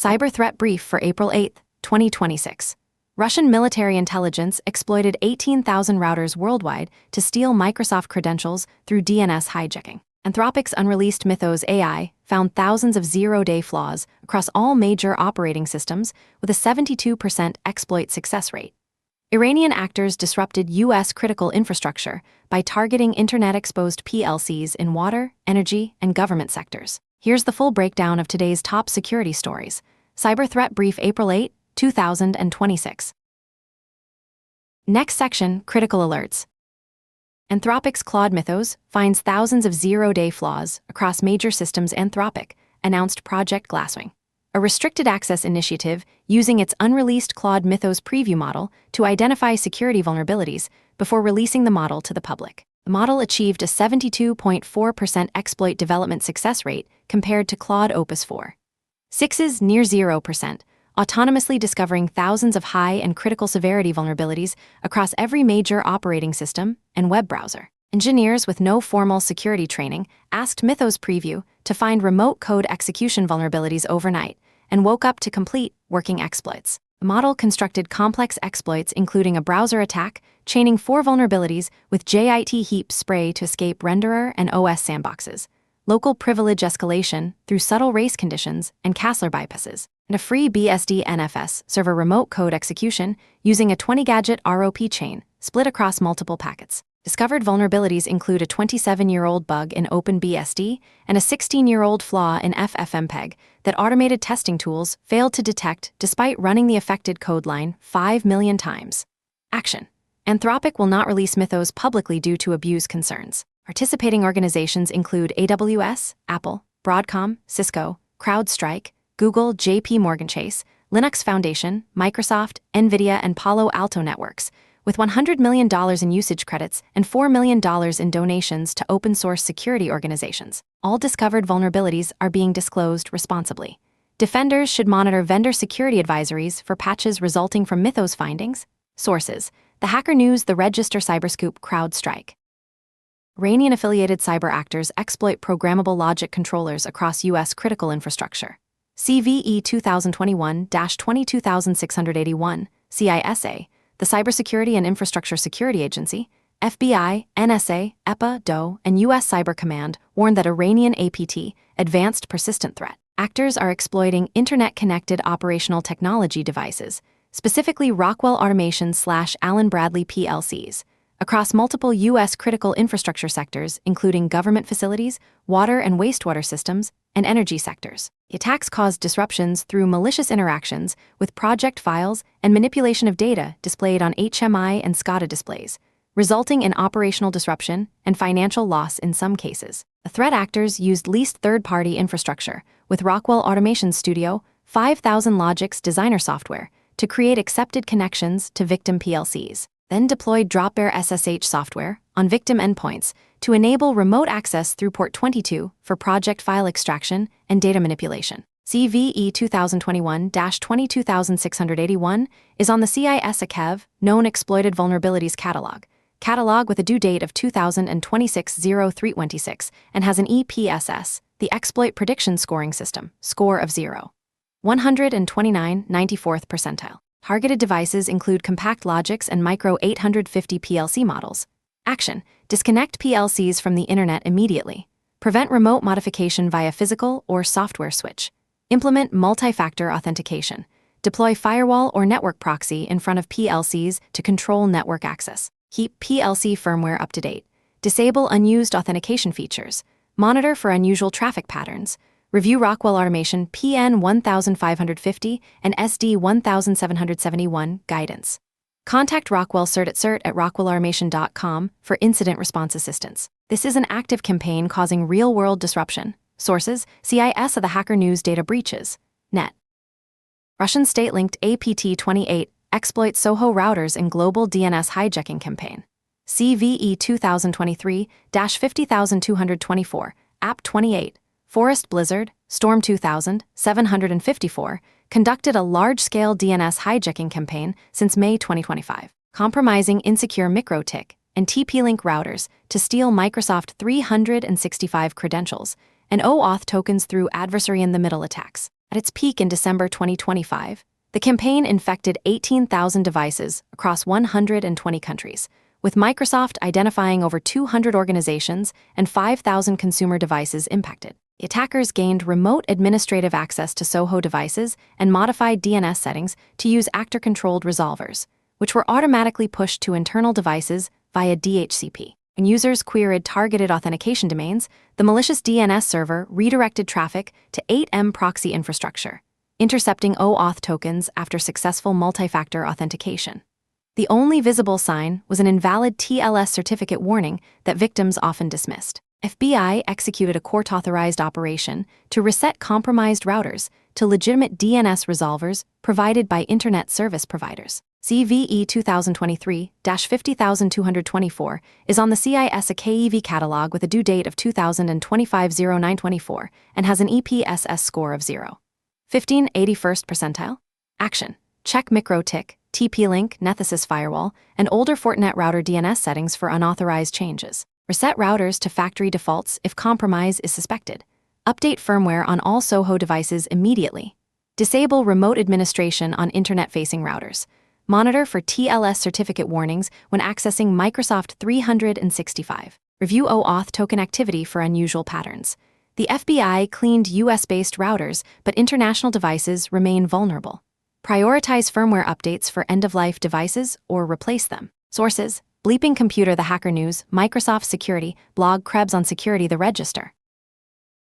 Cyber Threat Brief for April 8, 2026. Russian military intelligence exploited 18,000 routers worldwide to steal Microsoft credentials through DNS hijacking. Anthropic's unreleased Mythos AI found thousands of zero-day flaws across all major operating systems with a 72% exploit success rate. Iranian actors disrupted U.S. critical infrastructure by targeting internet-exposed PLCs in water, energy, and government sectors. Here's the full breakdown of today's top security stories. Cyber Threat Brief April 8, 2026. Next section, Critical Alerts. Anthropic's Claude Mythos finds thousands of zero-day flaws across major systems. Anthropic announced Project Glasswing, a restricted access initiative using its unreleased Claude Mythos preview model to identify security vulnerabilities before releasing the model to the public. The model achieved a 72.4% exploit development success rate compared to Claude Opus 4.6's near 0%, autonomously discovering thousands of high and critical severity vulnerabilities across every major operating system and web browser. Engineers with no formal security training asked Mythos Preview to find remote code execution vulnerabilities overnight and woke up to complete working exploits. The model constructed complex exploits including a browser attack, chaining 4 vulnerabilities with JIT heap spray to escape renderer and OS sandboxes, local privilege escalation through subtle race conditions and Castler bypasses, and a free BSD NFS server remote code execution using a 20-gadget ROP chain split across multiple packets. Discovered vulnerabilities include a 27-year-old bug in OpenBSD and a 16-year-old flaw in FFmpeg that automated testing tools failed to detect despite running the affected code line 5 million times. Action. Anthropic will not release Mythos publicly due to abuse concerns. Participating organizations include AWS, Apple, Broadcom, Cisco, CrowdStrike, Google, JP Morgan Chase, Linux Foundation, Microsoft, NVIDIA, and Palo Alto Networks, with $100 million in usage credits and $4 million in donations to open-source security organizations. All discovered vulnerabilities are being disclosed responsibly. Defenders should monitor vendor security advisories for patches resulting from Mythos findings. Sources: The Hacker News, The Register, Cyberscoop, CrowdStrike. Iranian-affiliated cyber actors exploit programmable logic controllers across U.S. critical infrastructure. CVE 2021-22681, CISA, the Cybersecurity and Infrastructure Security Agency, FBI, NSA, EPA, DOE, and U.S. Cyber Command warned that Iranian APT, Advanced Persistent Threat, actors are exploiting internet-connected operational technology devices, specifically Rockwell Automation/Allen Bradley PLCs, across multiple U.S. critical infrastructure sectors, including government facilities, water and wastewater systems, and energy sectors. The attacks caused disruptions through malicious interactions with project files and manipulation of data displayed on HMI and SCADA displays, resulting in operational disruption and financial loss in some cases. The threat actors used leased third-party infrastructure with Rockwell Automation Studio 5000 Logix designer software to create accepted connections to victim PLCs, then deployed Dropbear SSH software on victim endpoints to enable remote access through port 22 for project file extraction and data manipulation. CVE 2021-22681 is on the CISA Known Exploited Vulnerabilities Catalog with a due date of 2026-03/26 and has an EPSS, the Exploit Prediction Scoring System, score of 0. 129, 94th percentile. Targeted devices include Compact Logix and Micro 850 PLC models. Action: disconnect PLCs from the internet immediately. Prevent remote modification via physical or software switch. Implement multi-factor authentication. Deploy firewall or network proxy in front of PLCs to control network access. Keep PLC firmware up to date. Disable unused authentication features. Monitor for unusual traffic patterns. Review Rockwell Automation PN 1550 and SD 1771 guidance. Contact Rockwell cert at rockwellautomation.com for incident response assistance. This is an active campaign causing real-world disruption. Sources: CIS of the Hacker News Data Breaches. Net. Russian state-linked APT-28 exploits Soho routers in global DNS hijacking campaign. CVE 2023-50224, App 28. Forest Blizzard, Storm 2000, 754, conducted a large-scale DNS hijacking campaign since May 2025, compromising insecure MikroTik and TP-Link routers to steal Microsoft 365 credentials and OAuth tokens through adversary-in-the-middle attacks. At its peak in December 2025, the campaign infected 18,000 devices across 120 countries, with Microsoft identifying over 200 organizations and 5,000 consumer devices impacted. The attackers gained remote administrative access to Soho devices and modified DNS settings to use actor-controlled resolvers, which were automatically pushed to internal devices via DHCP. When users queried targeted authentication domains, the malicious DNS server redirected traffic to 8M proxy infrastructure, intercepting OAuth tokens after successful multi-factor authentication. The only visible sign was an invalid TLS certificate warning that victims often dismissed. FBI executed a court-authorized operation to reset compromised routers to legitimate DNS resolvers provided by Internet service providers. CVE 2023-50224 is on the CISA KEV catalog with a due date of 2025-09-24 and has an EPSS score of 0. 15 81st percentile. Action. Check MikroTik, TP-Link, Nethesis Firewall, and older Fortinet router DNS settings for unauthorized changes. Reset routers to factory defaults if compromise is suspected. Update firmware on all Soho devices immediately. Disable remote administration on internet-facing routers. Monitor for TLS certificate warnings when accessing Microsoft 365. Review OAuth token activity for unusual patterns. The FBI cleaned US-based routers, but international devices remain vulnerable. Prioritize firmware updates for end-of-life devices or replace them. Sources: Bleeping Computer, The Hacker News, Microsoft Security, blog Krebs on Security, The Register.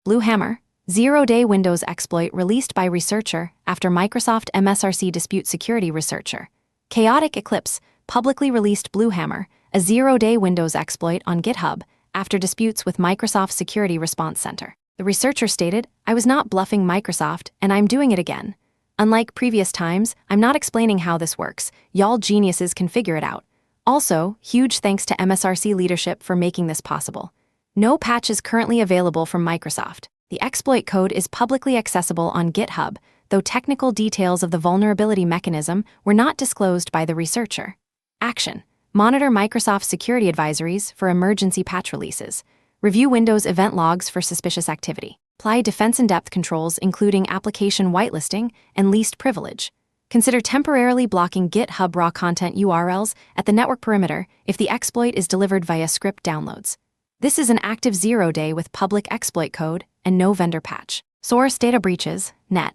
Blue Hammer, zero-day Windows exploit released by researcher after Microsoft MSRC dispute security researcher. Chaotic Eclipse publicly released Blue Hammer, a zero-day Windows exploit on GitHub after disputes with Microsoft Security Response Center. The researcher stated, "I was not bluffing Microsoft, and I'm doing it again. Unlike previous times, I'm not explaining how this works. Y'all geniuses can figure it out. Also, huge thanks to MSRC leadership for making this possible. No patch is currently available from Microsoft. The exploit code is publicly accessible on GitHub, though technical details of the vulnerability mechanism were not disclosed by the researcher." Action. Monitor Microsoft security advisories for emergency patch releases. Review Windows event logs for suspicious activity. Apply defense in-depth controls including application whitelisting and least privilege. Consider temporarily blocking GitHub raw content URLs at the network perimeter if the exploit is delivered via script downloads. This is an active zero-day with public exploit code and no vendor patch. Source: Data Breaches, Net.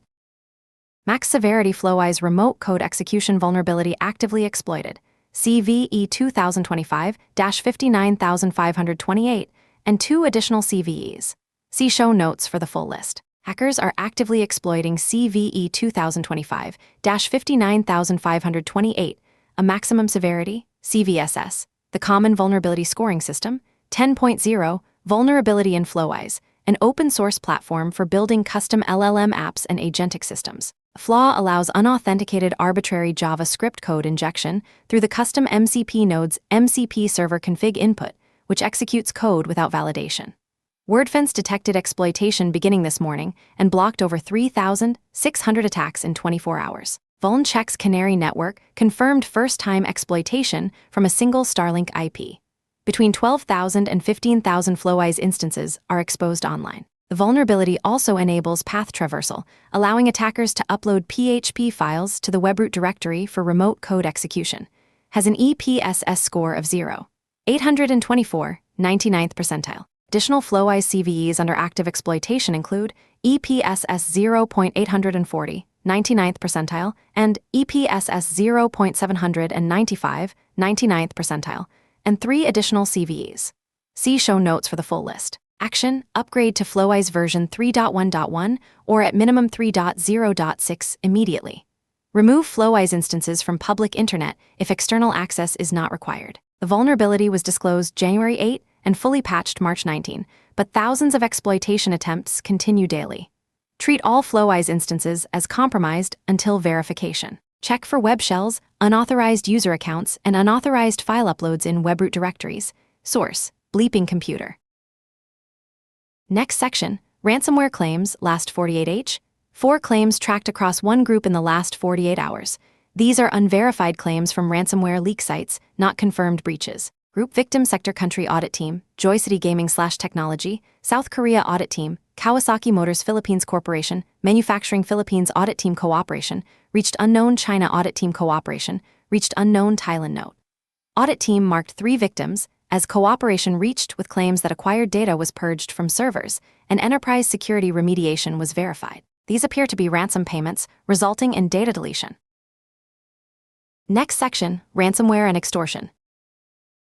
Max Severity Flowise remote code execution vulnerability actively exploited. CVE 2025-59528 and 2 additional CVEs. See show notes for the full list. Hackers are actively exploiting CVE 2025-59528, a maximum severity, CVSS, the Common Vulnerability Scoring System, 10.0, Vulnerability in Flowise, an open-source platform for building custom LLM apps and agentic systems. The flaw allows unauthenticated arbitrary JavaScript code injection through the custom MCP node's MCP server config input, which executes code without validation. WordFence detected exploitation beginning this morning and blocked over 3,600 attacks in 24 hours. VulnCheck's Canary Network confirmed first-time exploitation from a single Starlink IP. Between 12,000 and 15,000 Flowise instances are exposed online. The vulnerability also enables path traversal, allowing attackers to upload PHP files to the webroot directory for remote code execution. Has an EPSS score of 0. 824, 99th percentile. Additional Flowise CVEs under active exploitation include EPSS 0.840, 99th percentile, and EPSS 0.795, 99th percentile, and 3 additional CVEs. See show notes for the full list. Action: upgrade to Flowise version 3.1.1 or at minimum 3.0.6 immediately. Remove Flowise instances from public internet if external access is not required. The vulnerability was disclosed January 8 and fully patched March 19, but thousands of exploitation attempts continue daily. Treat all Flowise instances as compromised until verification. Check for web shells, unauthorized user accounts, and unauthorized file uploads in webroot directories. Source: Bleeping Computer. Next section, ransomware claims last 48h. 4 claims tracked across one group in the last 48 hours. These are unverified claims from ransomware leak sites, not confirmed breaches. Group Victim Sector Country Audit Team, Joy City Gaming/Technology, South Korea Audit Team, Kawasaki Motors Philippines Corporation, Manufacturing Philippines Audit Team Cooperation, reached unknown China Audit Team Cooperation, reached unknown Thailand note. Audit team marked 3 victims, as cooperation reached with claims that acquired data was purged from servers, and enterprise security remediation was verified. These appear to be ransom payments, resulting in data deletion. Next section, ransomware and extortion.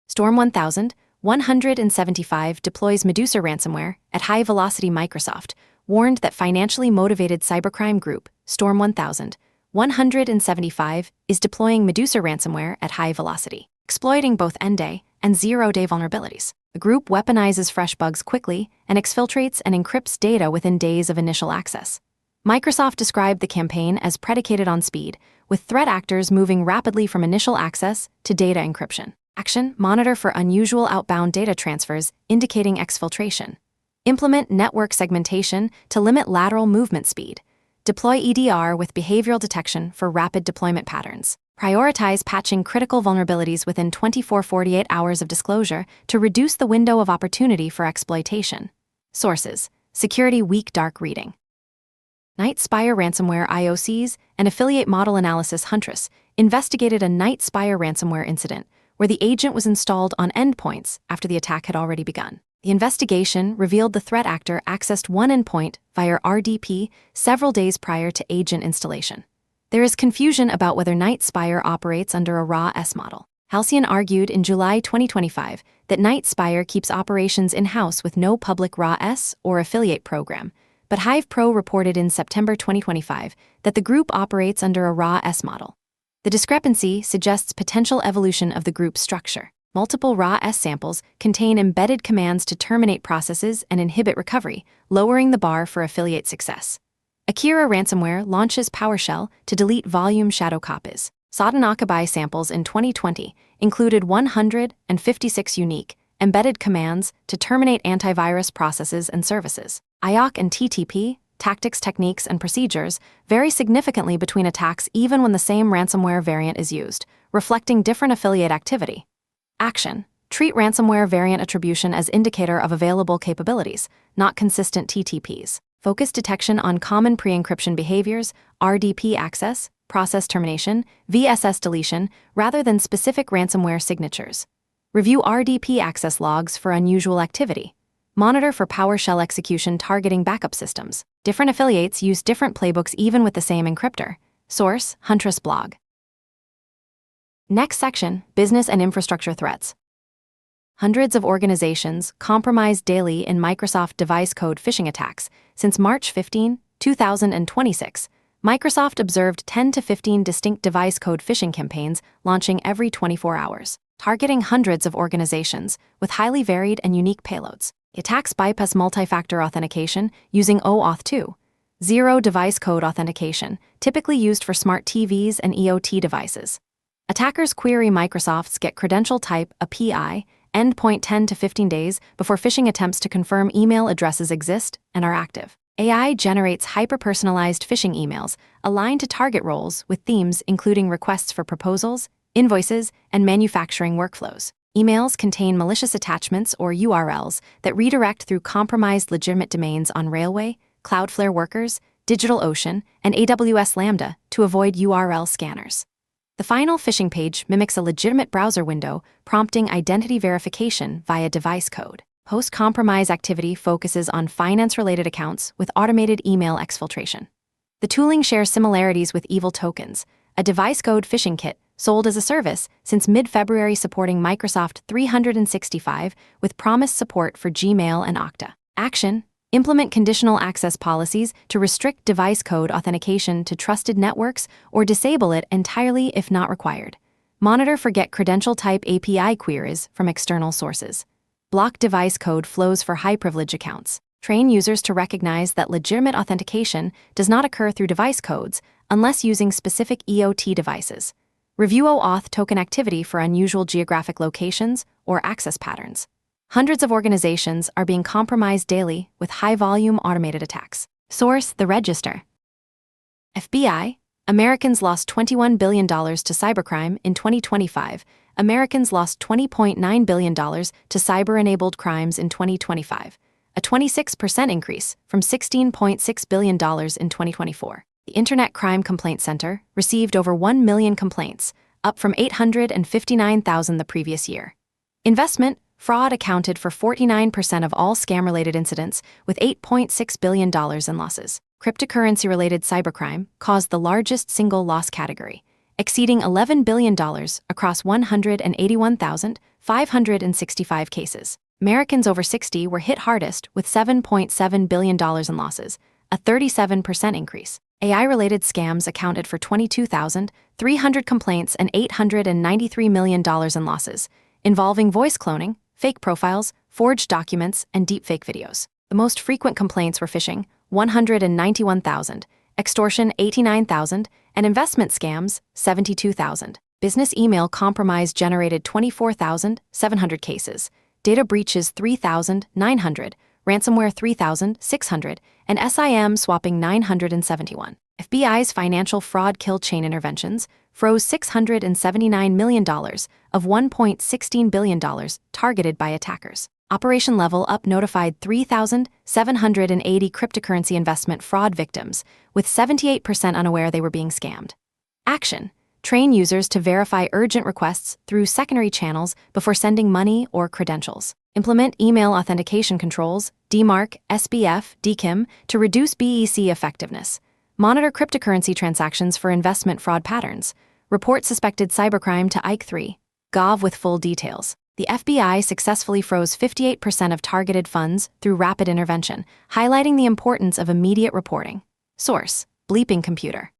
Storm 1175 deploys Medusa ransomware at high velocity. Microsoft warned that financially motivated cybercrime group, Storm 1175, is deploying Medusa ransomware at high velocity, exploiting both end-day and zero-day vulnerabilities. The group weaponizes fresh bugs quickly and exfiltrates and encrypts data within days of initial access. Microsoft described the campaign as predicated on speed, with threat actors moving rapidly from initial access to data encryption. Action: monitor for unusual outbound data transfers, indicating exfiltration. Implement network segmentation to limit lateral movement speed. Deploy EDR with behavioral detection for rapid deployment patterns. Prioritize patching critical vulnerabilities within 24-48 hours of disclosure to reduce the window of opportunity for exploitation. Sources: Security Week Dark Reading. Night Spire Ransomware IOCs and Affiliate Model Analysis Huntress investigated a Night Spire ransomware incident where the agent was installed on endpoints after the attack had already begun. The investigation revealed the threat actor accessed one endpoint via RDP several days prior to agent installation. There is confusion about whether Night Spire operates under a RAW-S model. Halcyon argued in July 2025 that Night Spire keeps operations in-house with no public RAW-S or affiliate program, but Hive Pro reported in September 2025 that the group operates under a RAW-S model. The discrepancy suggests potential evolution of the group's structure. Multiple RAW-S samples contain embedded commands to terminate processes and inhibit recovery, lowering the bar for affiliate success. Akira Ransomware launches PowerShell to delete volume shadow copies. Sadhanakabai samples in 2020 included 156 unique, embedded commands to terminate antivirus processes and services. IOC and TTP, tactics, techniques, and procedures, vary significantly between attacks even when the same ransomware variant is used, reflecting different affiliate activity. Action: treat ransomware variant attribution as indicator of available capabilities, not consistent TTPs. Focus detection on common pre-encryption behaviors, RDP access, process termination, VSS deletion, rather than specific ransomware signatures. Review RDP access logs for unusual activity. Monitor for PowerShell execution targeting backup systems. Different affiliates use different playbooks even with the same encryptor. Source: Huntress blog. Next section, business and infrastructure threats. Hundreds of organizations compromised daily in Microsoft device code phishing attacks. Since March 15, 2026, Microsoft observed 10 to 15 distinct device code phishing campaigns launching every 24 hours, targeting hundreds of organizations with highly varied and unique payloads. Attacks bypass multi-factor authentication using OAuth 2, zero device code authentication, typically used for smart TVs and EOT devices. Attackers query Microsoft's Get Credential Type API endpoint 10 to 15 days before phishing attempts to confirm email addresses exist and are active. AI generates hyper-personalized phishing emails aligned to target roles with themes including requests for proposals, invoices, and manufacturing workflows. Emails contain malicious attachments or URLs that redirect through compromised legitimate domains on Railway, Cloudflare Workers, DigitalOcean, and AWS Lambda to avoid URL scanners. The final phishing page mimics a legitimate browser window, prompting identity verification via device code. Post-compromise activity focuses on finance-related accounts with automated email exfiltration. The tooling shares similarities with Evil Tokens, a device code phishing kit sold as a service since mid-February supporting Microsoft 365 with promised support for Gmail and Okta. Action: implement conditional access policies to restrict device code authentication to trusted networks or disable it entirely if not required. Monitor for Get Credential Type API queries from external sources. Block device code flows for high-privilege accounts. Train users to recognize that legitimate authentication does not occur through device codes unless using specific EOT devices. Review OAuth token activity for unusual geographic locations or access patterns. Hundreds of organizations are being compromised daily with high-volume automated attacks. Source: The Register. FBI: Americans lost $21 billion to cybercrime in 2025. Americans lost $20.9 billion to cyber-enabled crimes in 2025. a 26% increase from $16.6 billion in 2024. The Internet Crime Complaint Center received over 1 million complaints, up from 859,000 the previous year. Investment fraud accounted for 49% of all scam-related incidents, with $8.6 billion in losses. Cryptocurrency-related cybercrime caused the largest single loss category, exceeding $11 billion across 181,565 cases. Americans over 60 were hit hardest with $7.7 billion in losses, a 37% increase. AI-related scams accounted for 22,300 complaints and $893 million in losses, involving voice cloning, fake profiles, forged documents, and deepfake videos. The most frequent complaints were phishing, 191,000, extortion, 89,000, and investment scams, 72,000. Business email compromise generated 24,700 cases, data breaches 3,900, ransomware 3,600, and SIM swapping 971. FBI's financial fraud kill chain interventions froze $679 million of $1.16 billion targeted by attackers. Operation Level Up notified 3,780 cryptocurrency investment fraud victims, with 78% unaware they were being scammed. Action: train users to verify urgent requests through secondary channels before sending money or credentials. Implement email authentication controls, DMARC, SBF, DKIM, to reduce BEC effectiveness. Monitor cryptocurrency transactions for investment fraud patterns. Report suspected cybercrime to IC3.gov with full details. The FBI successfully froze 58% of targeted funds through rapid intervention, highlighting the importance of immediate reporting. Source: Bleeping Computer.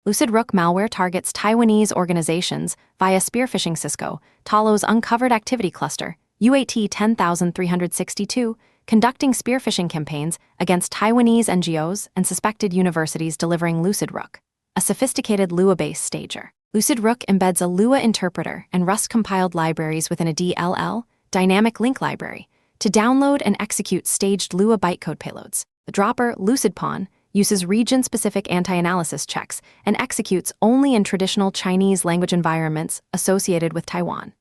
Lucid Rook malware targets Taiwanese organizations via spearphishing. Cisco, Talos uncovered activity cluster, UAT 10,362, conducting spearphishing campaigns against Taiwanese NGOs and suspected universities delivering Lucid Rook, a sophisticated Lua-based stager. Lucid Rook embeds a Lua interpreter and Rust-compiled libraries within a DLL, dynamic link library, to download and execute staged Lua bytecode payloads. The dropper, LucidPawn, uses region-specific anti-analysis checks and executes only in traditional Chinese language environments associated with Taiwan.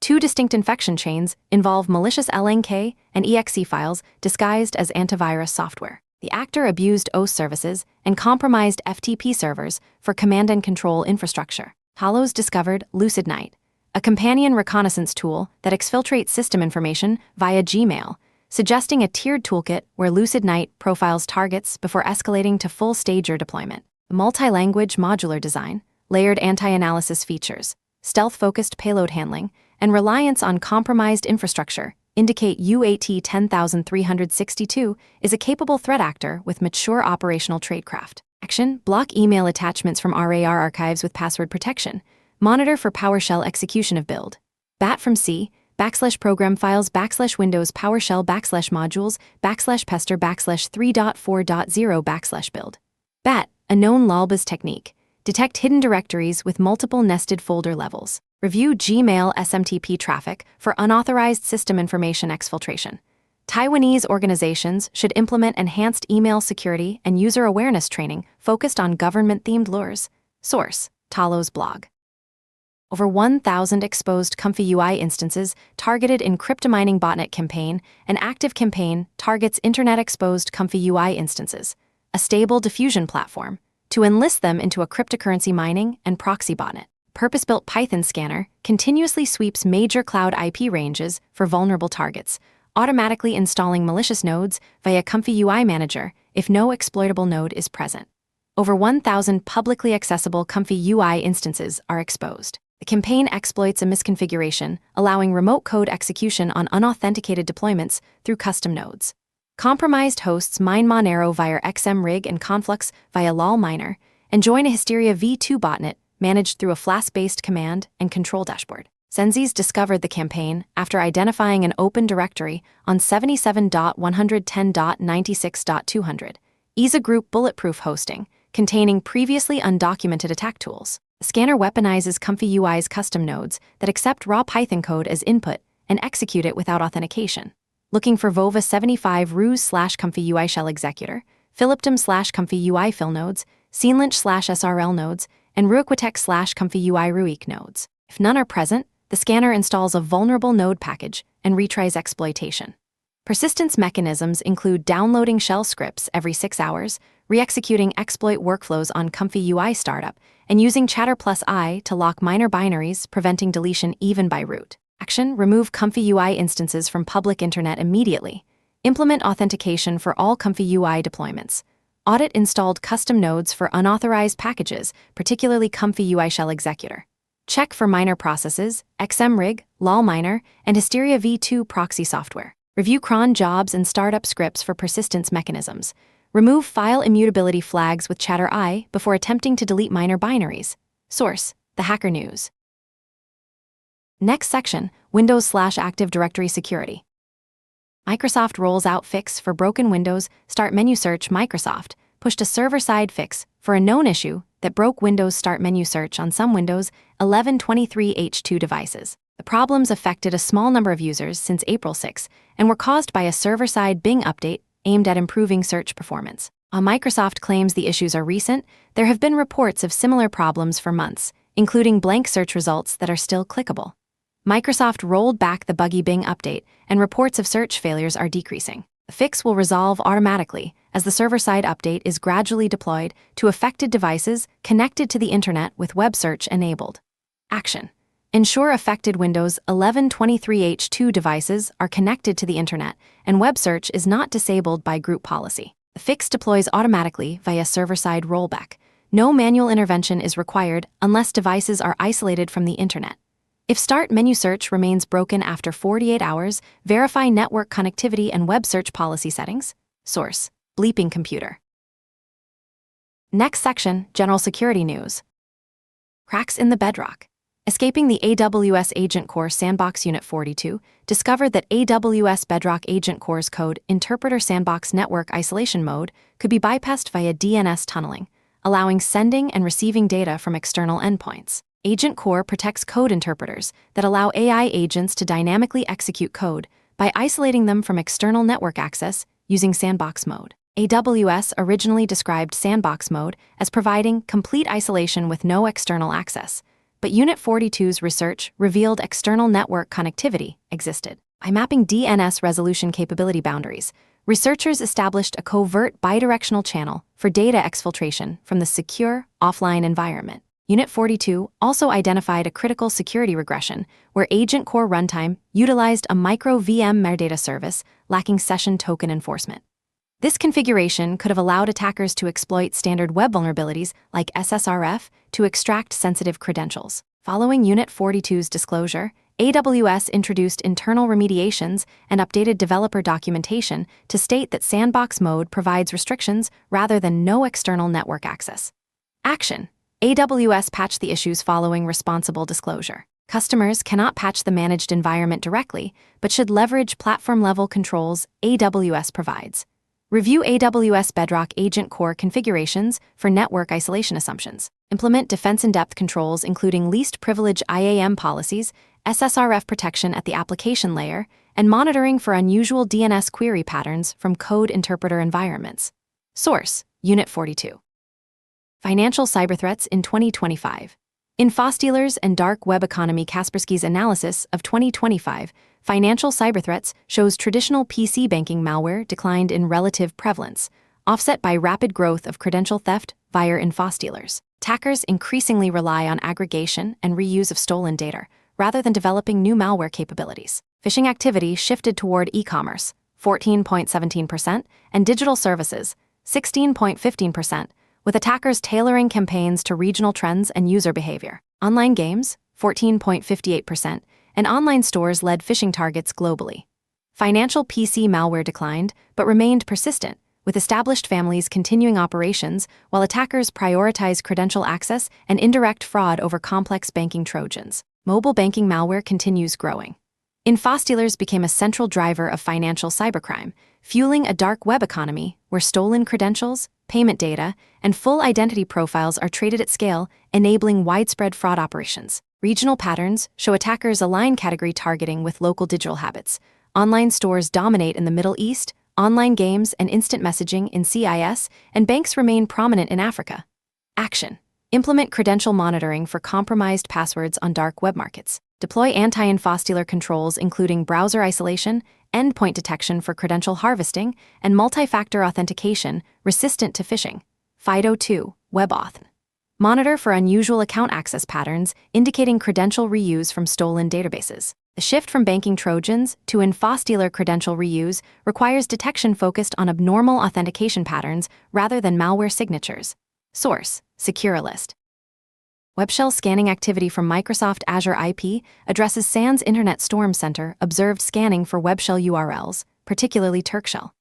Two distinct infection chains involve malicious LNK and EXE files disguised as antivirus software. The actor abused OS services and compromised FTP servers for command and control infrastructure. Talos discovered Lucid Knight, a companion reconnaissance tool that exfiltrates system information via Gmail, suggesting a tiered toolkit where Lucid Knight profiles targets before escalating to full stager deployment. Multi-language modular design, layered anti-analysis features, stealth-focused payload handling, and reliance on compromised infrastructure indicate UAT 10,362 is a capable threat actor with mature operational tradecraft. Action: block email attachments from RAR archives with password protection. Monitor for PowerShell execution of build. BAT from C, /program files /Windows PowerShell /modules /pester /3.4.0 /build. BAT, a known LOLBAS technique. Detect hidden directories with multiple nested folder levels. Review Gmail SMTP traffic for unauthorized system information exfiltration. Taiwanese organizations should implement enhanced email security and user awareness training focused on government-themed lures. Source: Talos blog. Over 1,000 exposed Comfy UI instances targeted in cryptomining botnet campaign. An active campaign targets internet-exposed Comfy UI instances, a stable diffusion platform, to enlist them into a cryptocurrency mining and proxy botnet. Purpose-built Python scanner continuously sweeps major cloud IP ranges for vulnerable targets, automatically installing malicious nodes via Comfy UI Manager if no exploitable node is present. Over 1,000 publicly accessible Comfy UI instances are exposed. The campaign exploits a misconfiguration, allowing remote code execution on unauthenticated deployments through custom nodes. Compromised hosts mine Monero via XMRig and Conflux via LOL Miner, and join a Hysteria v2 botnet managed through a Flask-based command and control dashboard. Senzies discovered the campaign after identifying an open directory on 77.110.96.200, ESA Group bulletproof hosting, containing previously undocumented attack tools. The scanner weaponizes Comfy UI's custom nodes that accept raw Python code as input and execute it without authentication. Looking for Vova 75 Ruse/Comfy UI shell executor, Philipdom/Comfy UI fill nodes, Scenelinch/SRL nodes, and Ruiquitech/Comfy UI Ruik nodes. If none are present, the scanner installs a vulnerable node package and retries exploitation. Persistence mechanisms include downloading shell scripts every 6 hours, re-executing exploit workflows on Comfy UI startup, and using Chatter plus I to lock minor binaries, preventing deletion even by root. Action: remove Comfy UI instances from public internet immediately. Implement authentication for all Comfy UI deployments. Audit installed custom nodes for unauthorized packages, particularly Comfy UI Shell Executor. Check for minor processes, xmrig, lolminer, and Hysteria v2 proxy software. Review cron jobs and startup scripts for persistence mechanisms. Remove file immutability flags with Chatter I before attempting to delete minor binaries. Source: The Hacker News. Next section, Windows/Active Directory security. Microsoft rolls out fix for broken Windows. Start menu search. Microsoft pushed a server-side fix for a known issue that broke Windows Start menu search on some Windows 11 23H2 devices. The problems affected a small number of users since April 6 and were caused by a server-side Bing update aimed at improving search performance. While Microsoft claims the issues are recent, there have been reports of similar problems for months, including blank search results that are still clickable. Microsoft rolled back the buggy Bing update, and reports of search failures are decreasing. The fix will resolve automatically as the server-side update is gradually deployed to affected devices connected to the internet with web search enabled. Action: ensure affected Windows 11 23H2 devices are connected to the internet and web search is not disabled by group policy. The fix deploys automatically via server-side rollback. No manual intervention is required unless devices are isolated from the internet. If Start menu search remains broken after 48 hours, verify network connectivity and web search policy settings. Source: Bleeping Computer. Next section, General Security News. Cracks in the bedrock. Escaping the AWS Agent Core Sandbox Unit 42 discovered that AWS Bedrock Agent Core's code interpreter sandbox network isolation mode could be bypassed via DNS tunneling, allowing sending and receiving data from external endpoints. Agent Core protects code interpreters that allow AI agents to dynamically execute code by isolating them from external network access using sandbox mode. AWS originally described sandbox mode as providing complete isolation with no external access, but Unit 42's research revealed external network connectivity existed. By mapping DNS resolution capability boundaries, researchers established a covert bidirectional channel for data exfiltration from the secure, offline environment. Unit 42 also identified a critical security regression where Agent Core runtime utilized a micro-VM metadata service lacking session token enforcement. This configuration could have allowed attackers to exploit standard web vulnerabilities like SSRF to extract sensitive credentials. Following Unit 42's disclosure, AWS introduced internal remediations and updated developer documentation to state that sandbox mode provides restrictions rather than no external network access. Action: AWS patched the issues following responsible disclosure. Customers cannot patch the managed environment directly, but should leverage platform-level controls AWS provides. Review AWS Bedrock Agent Core configurations for network isolation assumptions. Implement defense-in-depth controls including least privilege IAM policies, SSRF protection at the application layer, and monitoring for unusual DNS query patterns from code interpreter environments. Source: Unit 42. Financial cyberthreats in 2025. In Fostealer's and Dark Web Economy Kaspersky's analysis of 2025, financial cyberthreats shows traditional PC banking malware declined in relative prevalence, offset by rapid growth of credential theft via Fostealers. Attackers increasingly rely on aggregation and reuse of stolen data, rather than developing new malware capabilities. Phishing activity shifted toward e-commerce, 14.17%, and digital services, 16.15%, with attackers tailoring campaigns to regional trends and user behavior. Online games, 14.58%, and online stores led phishing targets globally. Financial PC malware declined, but remained persistent, with established families continuing operations while attackers prioritize credential access and indirect fraud over complex banking Trojans. Mobile banking malware continues growing. Fostealers became a central driver of financial cybercrime, fueling a dark web economy where stolen credentials, payment data, and full identity profiles are traded at scale, enabling widespread fraud operations. Regional patterns show attackers align category targeting with local digital habits. Online stores dominate in the Middle East, online games and instant messaging in CIS, and banks remain prominent in Africa. Action: implement credential monitoring for compromised passwords on dark web markets. Deploy anti-infostealer controls including browser isolation, endpoint detection for credential harvesting, and multi-factor authentication resistant to phishing. FIDO2, WebAuthn. Monitor for unusual account access patterns indicating credential reuse from stolen databases. The shift from banking Trojans to infostealer credential reuse requires detection focused on abnormal authentication patterns rather than malware signatures. Source: SecureList. Web shell scanning activity from Microsoft Azure IP addresses SANS Internet Storm Center observed scanning for web shell URLs, particularly Turk shell.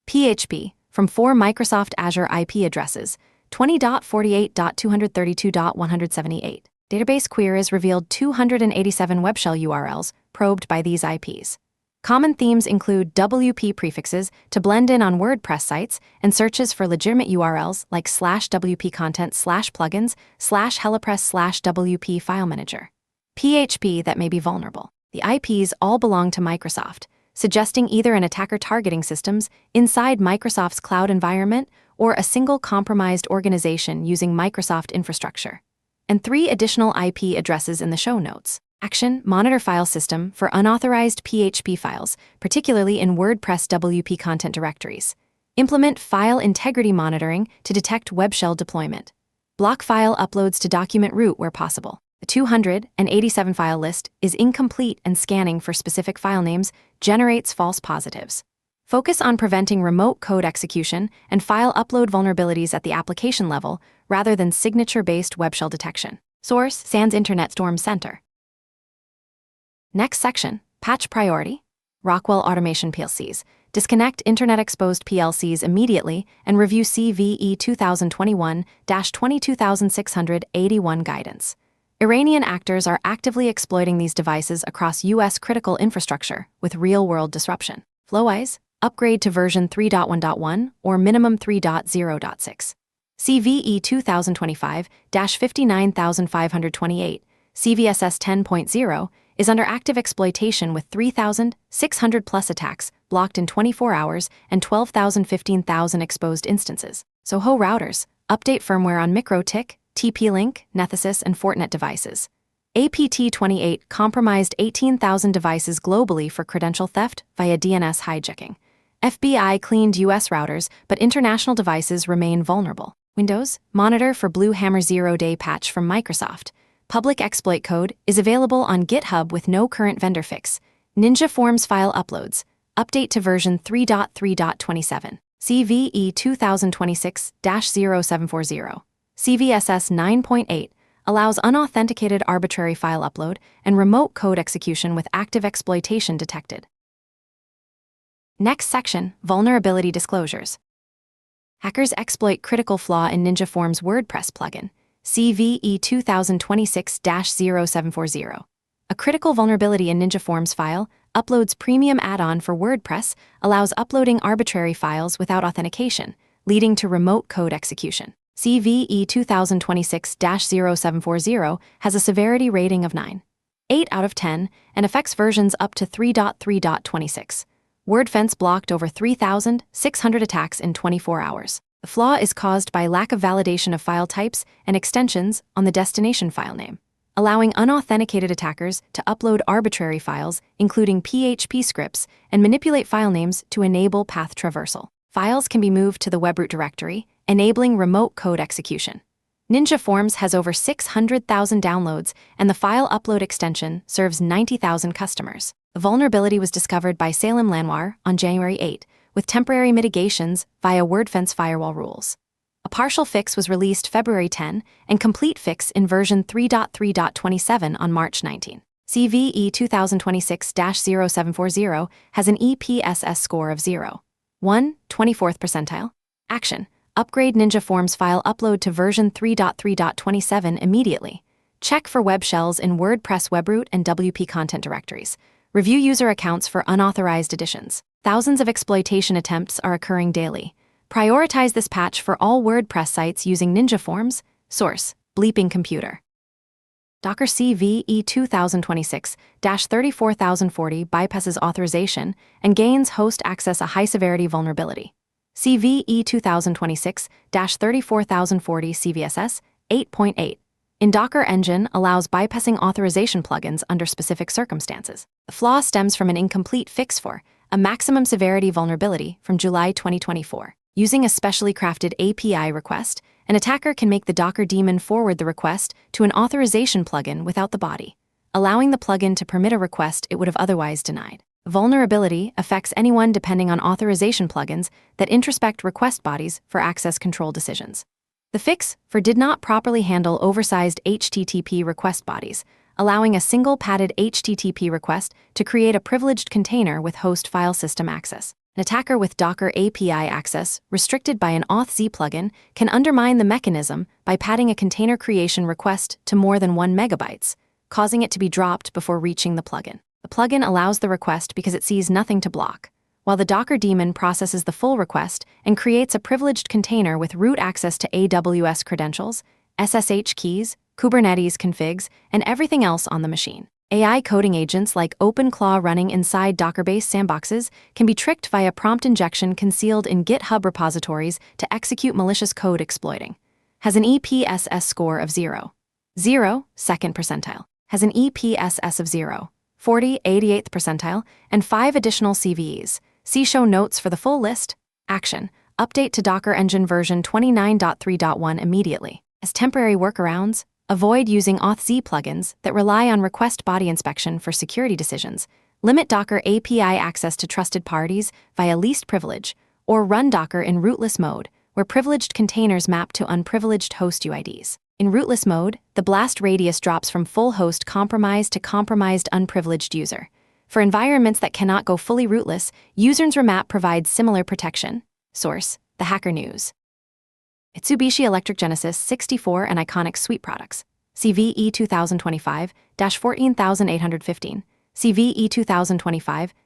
PHP from 4 Microsoft Azure IP addresses, 20.48.232.178. Database queries revealed 287 web shell URLs probed by these IPs. Common themes include WP prefixes to blend in on WordPress sites and searches for legitimate URLs like /WP content /plugins /HelloPress /WP file manager. PHP that may be vulnerable. The IPs all belong to Microsoft, suggesting either an attacker targeting systems inside Microsoft's cloud environment or a single compromised organization using Microsoft infrastructure. And 3 additional IP addresses in the show notes. Action: Monitor file system for unauthorized PHP files, particularly in WordPress WP content directories. Implement file integrity monitoring to detect web shell deployment. Block file uploads to document root where possible. The 287 file list is incomplete and scanning for specific file names generates false positives. Focus on preventing remote code execution and file upload vulnerabilities at the application level rather than signature-based web shell detection. Source: SANS Internet Storm Center. Next section, Patch Priority. Rockwell Automation PLCs. Disconnect Internet-exposed PLCs immediately and review CVE 2021-22681 guidance. Iranian actors are actively exploiting these devices across U.S. critical infrastructure with real-world disruption. Flowise, upgrade to version 3.1.1 or minimum 3.0.6. CVE 2025-59528, CVSS 10.0, is under active exploitation with 3,600+ attacks blocked in 24 hours and 15,000 exposed instances. Soho routers, update firmware on MikroTik, TP-Link, Nethesis, and Fortinet devices. APT28 compromised 18,000 devices globally for credential theft via DNS hijacking. FBI cleaned US routers, but international devices remain vulnerable. Windows, monitor for Blue Hammer 0-day patch from Microsoft. Public exploit code is available on GitHub with no current vendor fix. Ninja Forms file uploads. Update to version 3.3.27. CVE 2026-0740. CVSS 9.8 allows unauthenticated arbitrary file upload and remote code execution with active exploitation detected. Next section, Vulnerability Disclosures. Hackers exploit critical flaw in Ninja Forms WordPress plugin, CVE 2026-0740. A critical vulnerability in Ninja Forms file uploads premium add-on for WordPress allows uploading arbitrary files without authentication, leading to remote code execution. CVE 2026-0740 has a severity rating of 9.8 out of 10 and affects versions up to 3.3.26. WordFence blocked over 3,600 attacks in 24 hours. The flaw is caused by lack of validation of file types and extensions on the destination file name, allowing unauthenticated attackers to upload arbitrary files, including PHP scripts, and manipulate file names to enable path traversal. Files can be moved to the webroot directory, enabling remote code execution. Ninja Forms has over 600,000 downloads, and the file upload extension serves 90,000 customers. The vulnerability was discovered by Salem Lanoir on January 8, with temporary mitigations via WordFence firewall rules. A partial fix was released February 10 and complete fix in version 3.3.27 on March 19. CVE 2026-0740 has an EPSS score of 0.1, 24th percentile. Action: upgrade Ninja Forms file upload to version 3.3.27 immediately. Check for web shells in WordPress webroot and WP content directories. Review user accounts for unauthorized additions. Thousands of exploitation attempts are occurring daily. Prioritize this patch for all WordPress sites using Ninja Forms. Source: Bleeping Computer. Docker CVE 2026-34040 bypasses authorization and gains host access a high-severity vulnerability. CVE 2026-34040 CVSS 8.8. in Docker Engine allows bypassing authorization plugins under specific circumstances. The flaw stems from an incomplete fix for a maximum severity vulnerability from July 2024. Using a specially crafted API request, an attacker can make the Docker daemon forward the request to an authorization plugin without the body, allowing the plugin to permit a request it would have otherwise denied. Vulnerability affects anyone depending on authorization plugins that introspect request bodies for access control decisions. The fix for did not properly handle oversized HTTP request bodies, allowing a single padded HTTP request to create a privileged container with host file system access. An attacker with Docker API access restricted by an auth-z plugin can undermine the mechanism by padding a container creation request to more than 1 megabytes, causing it to be dropped before reaching the plugin. The plugin allows the request because it sees nothing to block, while the Docker daemon processes the full request and creates a privileged container with root access to AWS credentials, SSH keys, Kubernetes configs, and everything else on the machine. AI coding agents like OpenClaw running inside Docker-based sandboxes can be tricked via prompt injection concealed in GitHub repositories to execute malicious code exploiting. Has an EPSS score of 0. 0, second percentile. Has an EPSS of 0. 40, 88th percentile, and 5 additional CVEs. See show notes for the full list. Action: update to Docker Engine version 29.3.1 immediately. As temporary workarounds, avoid using auth-z plugins that rely on request body inspection for security decisions, limit Docker API access to trusted parties via least privilege, or run Docker in rootless mode, where privileged containers map to unprivileged host UIDs. In rootless mode, the blast radius drops from full host compromised to compromised unprivileged user. For environments that cannot go fully rootless, Users Remap provides similar protection. Source: The Hacker News. Mitsubishi Electric Genesis 64 and Iconic Suite Products. CVE 2025-14815. CVE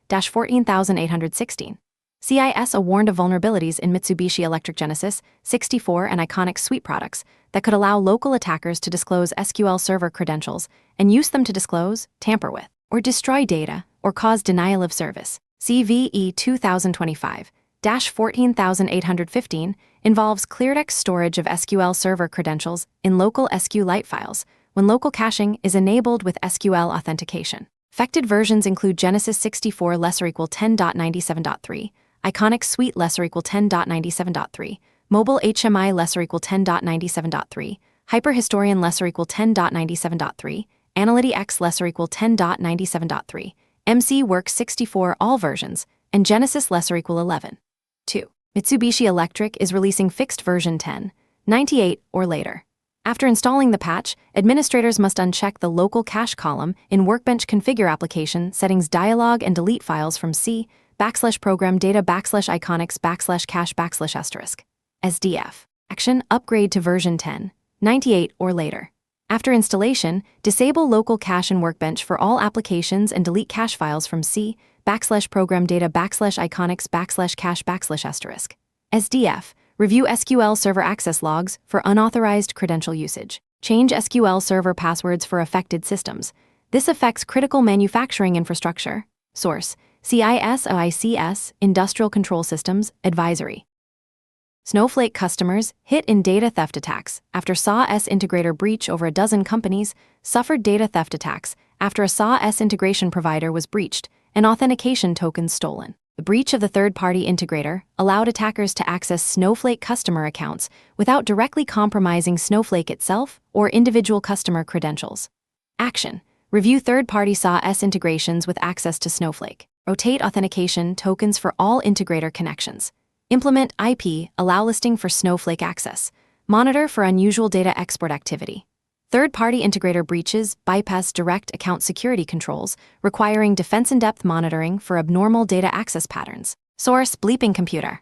2025-14816. CIS warned of vulnerabilities in Mitsubishi Electric Genesis 64 and Iconic Suite products that could allow local attackers to disclose SQL Server credentials and use them to disclose, tamper with, or destroy data, or cause denial of service. CVE 2025-14815 involves ClearDex storage of SQL Server credentials in local SQLite files when local caching is enabled with SQL authentication. Affected versions include Genesis 64 < 10.97.3, Iconic Suite < 10.97.3, Mobile HMI < 10.97.3, Hyperhistorian < 10.97.3, Analytic X < 10.97.3, MC Works 64 all versions, and Genesis < 11. 2. Mitsubishi Electric is releasing fixed version 10.98 or later. After installing the patch, administrators must uncheck the local cache column in Workbench Configure Application Settings dialog and delete files from C/program data /iconics /cache ***. SDF. Action: upgrade to version 10.98 or later. After installation, disable local cache in Workbench for all applications and delete cache files from C/program data /iconics /cache ***. SDF. Review SQL Server access logs for unauthorized credential usage. Change SQL Server passwords for affected systems. This affects critical manufacturing infrastructure. Source: CIS/OICS Industrial Control Systems Advisory. Snowflake customers hit in data theft attacks after SAW integrator breach. Over a dozen companies suffered data theft attacks after a SAW integration provider was breached and authentication tokens stolen. The breach of the third-party integrator allowed attackers to access Snowflake customer accounts without directly compromising Snowflake itself or individual customer credentials. Action: review third-party SAW integrations with access to Snowflake. Rotate authentication tokens for all integrator connections. Implement IP allow listing for Snowflake access. Monitor for unusual data export activity. Third-party integrator breaches bypass direct account security controls, requiring defense-in-depth monitoring for abnormal data access patterns. Source: Bleeping Computer.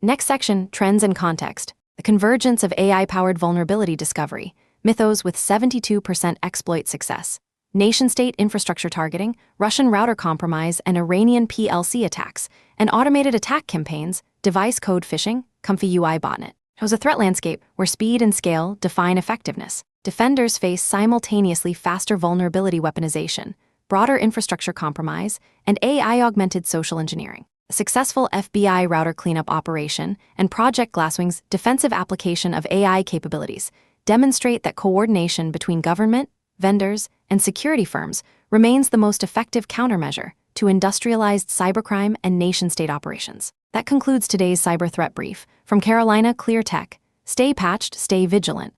Next section: Trends and Context. The convergence of AI-powered vulnerability discovery. Mythos with 72% exploit success. Nation-state infrastructure targeting, Russian router compromise and Iranian PLC attacks, and automated attack campaigns, device code phishing, Comfy UI botnet. Shows a threat landscape where speed and scale define effectiveness. Defenders face simultaneously faster vulnerability weaponization, broader infrastructure compromise, and AI-augmented social engineering. A successful FBI router cleanup operation and Project Glasswing's defensive application of AI capabilities demonstrate that coordination between government, vendors, and security firms remains the most effective countermeasure to industrialized cybercrime and nation-state operations. That concludes today's cyber threat brief. From Carolina Clear Tech, stay patched, stay vigilant.